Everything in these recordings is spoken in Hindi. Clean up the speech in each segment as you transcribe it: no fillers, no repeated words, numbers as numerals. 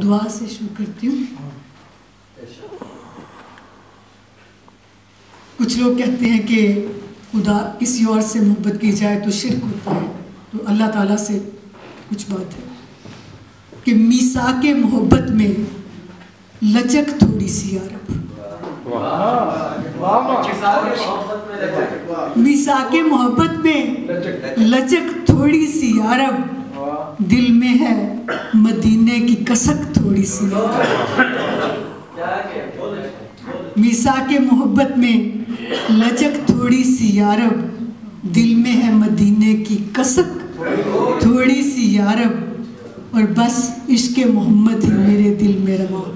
दुआ से शुरू करती हूँ। कुछ लोग कहते हैं कि खुदा किसी और से मोहब्बत की जाए तो शिर्क होता है, तो अल्लाह ताला से कुछ बात है कि मीसाके मोहब्बत में लचक थोड़ी सी यारब, मीसाके मोहब्बत में लचक थोड़ी सी यारब, दिल में है मदीने की कसक थोड़ी सी यारब। मीसाके मोहब्बत में लचक थोड़ी सी यारब, दिल में है मदीने की कसक थोड़ी सी यारब, और बस इश्क़ मोहम्मद ही मेरे दिल में रवा हो,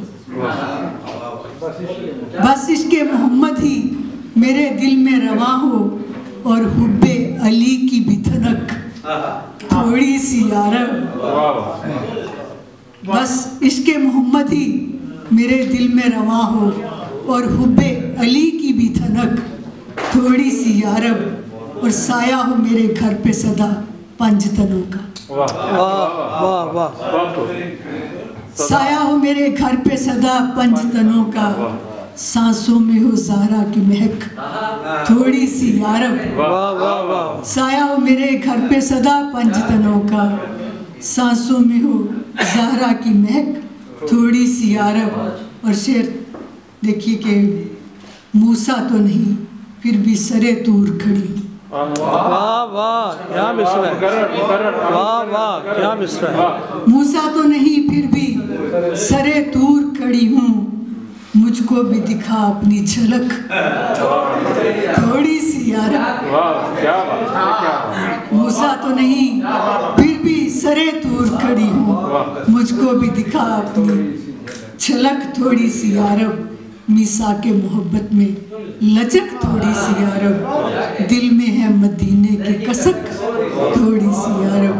बस इश्क़ मोहम्मद ही मेरे दिल में रवा हो, और हुब्बे अली की भी धनक थोड़ी सी यारब, बस इश्क़ मोहम्मद ही मेरे दिल में रवा हो, और हुब्बे अली की भी धनक थोड़ी सी यारब, और साया हो मेरे घर पे सदा पंज तनों का। वाह वाह, साया हो मेरे घर पे सदा पंज तनों का, सांसों में हो ज़हरा की महक थोड़ी सी यारब। वाह वाह वाह, साया हो मेरे घर पे सदा पंज तनों का, सांसों में हो ज़हरा की महक थोड़ी सी यारब। और शेर देखिए कि मूसा तो नहीं फिर भी सरे तूर खड़ी, वाह वाह क्या मिसरा है, वाह वाह क्या मिसरा है। मूसा तो नहीं फिर भी सरे तूर खड़ी हूँ, मुझको भी दिखा अपनी झलक थोड़ी सी यारब। मूसा तो नहीं फिर भी सरे तूर खड़ी हूँ, मुझको भी दिखा अपनी झलक थोड़ी सी यारब। मीसाके मोहब्बत में लचक थोड़ी सी यारब, दिल में है मदीने की कसक थोड़ी सी यारब।